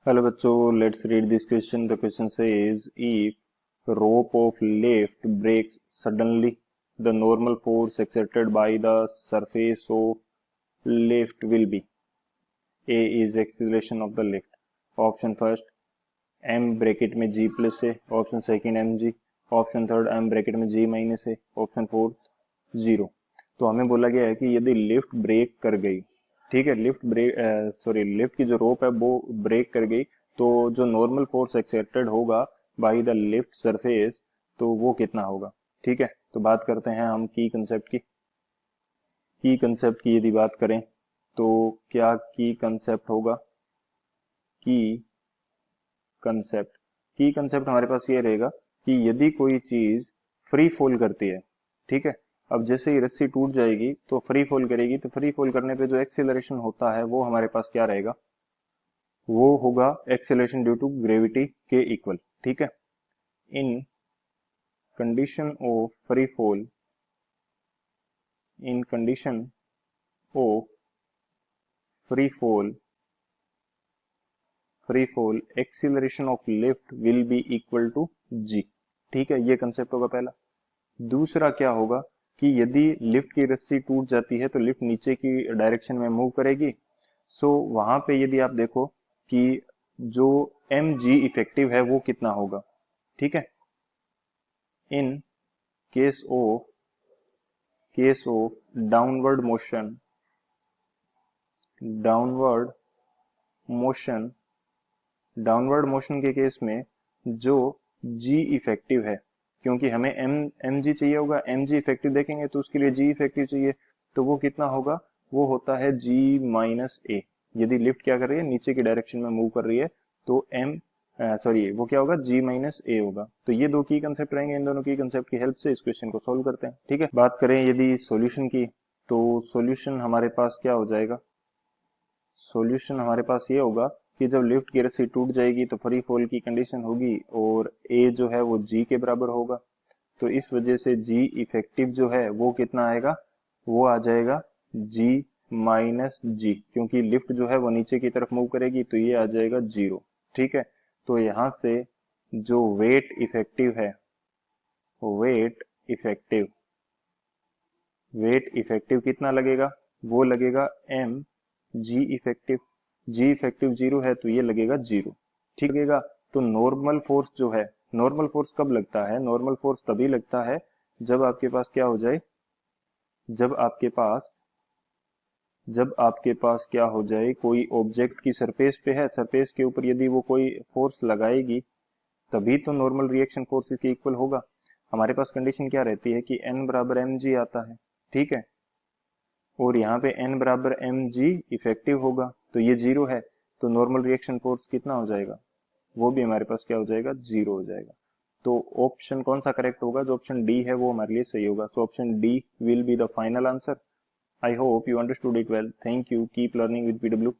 Hello बच्चों, let's read this question. The question says, if rope of lift breaks suddenly, the normal force exerted by the surface of lift will be. A is acceleration of the lift. Option first, m bracket में g plus a. Option second mg. Option third m bracket में g minus a. Option fourth 0. तो हमें बोला गया है कि यदि lift break कर गई, ठीक है, लिफ्ट की जो रोप है वो ब्रेक कर गई, तो जो नॉर्मल फोर्स एक्सर्टेड होगा बाय द लिफ्ट सरफेस, तो वो कितना होगा। ठीक है, तो बात करते हैं हम की कंसेप्ट की यदि बात करें तो क्या की कंसेप्ट होगा। की कंसेप्ट हमारे पास ये रहेगा कि यदि कोई चीज फ्री फॉल करती है, ठीक है, अब जैसे ही रस्सी टूट जाएगी तो फ्री फॉल करेगी, तो फ्री फॉल करने पे जो एक्सेलरेशन होता है वो हमारे पास क्या रहेगा, वो होगा एक्सेलरेशन ड्यू टू ग्रेविटी के इक्वल। ठीक है, in condition of free fall, in condition of free fall acceleration of lift will be equal to G. ठीक है, ये कंसेप्ट होगा पहला। दूसरा क्या होगा कि यदि लिफ्ट की रस्सी टूट जाती है तो लिफ्ट नीचे की डायरेक्शन में मूव करेगी। सो वहां पे यदि आप देखो कि जो एम जी इफेक्टिव है वो कितना होगा। ठीक है, in case of downward motion, downward motion downward motion के केस में जो जी इफेक्टिव है, क्योंकि हमें एम जी चाहिए होगा, एम जी इफेक्टिव देखेंगे तो उसके लिए जी इफेक्टिव चाहिए, तो वो कितना होगा, वो होता है जी माइनस ए। यदि लिफ्ट क्या कर रही है, नीचे की डायरेक्शन में मूव कर रही है, तो वो क्या होगा, जी माइनस ए होगा। तो ये दो की कंसेप्ट रहेंगे, इन दोनों की कंसेप्ट की हेल्प से इस क्वेश्चन को सोल्व करते हैं। ठीक है, बात करें यदि सॉल्यूशन की, तो सॉल्यूशन हमारे पास क्या हो जाएगा, सॉल्यूशन हमारे पास ये होगा कि जब लिफ्ट की रस्सी टूट जाएगी तो फ्री फॉल की कंडीशन होगी और ए जो है वो जी के बराबर होगा। तो इस वजह से जी इफेक्टिव जो है वो कितना आएगा, वो आ जाएगा जी माइनस जी, क्योंकि लिफ्ट जो है वो नीचे की तरफ मूव करेगी, तो ये आ जाएगा 0। ठीक है, तो यहां से जो वेट इफेक्टिव वेट इफेक्टिव कितना लगेगा, वो लगेगा एम जी इफेक्टिव। जी इफेक्टिव 0 है तो ये लगेगा 0। ठीक लगेगा। तो नॉर्मल फोर्स जो है, नॉर्मल फोर्स कब लगता है, नॉर्मल फोर्स तभी लगता है जब आपके पास क्या हो जाए, जब आपके पास जब आपके पास क्या हो जाए, कोई ऑब्जेक्ट की सरफेस पे है, सरफेस के ऊपर यदि वो कोई फोर्स लगाएगी, तभी तो नॉर्मल रिएक्शन फोर्स इसके इक्वल होगा। हमारे पास कंडीशन क्या रहती है कि एन बराबर एम जी आता है। ठीक है, और यहाँ पे n बराबर एम जी इफेक्टिव होगा, तो ये 0 है, तो नॉर्मल रिएक्शन फोर्स कितना हो जाएगा, वो भी हमारे पास क्या हो जाएगा, 0 हो जाएगा। तो ऑप्शन कौन सा करेक्ट होगा, जो ऑप्शन डी है वो हमारे लिए सही होगा। So option D will be the final answer. I hope you understood it well. Thank you, keep learning with PW.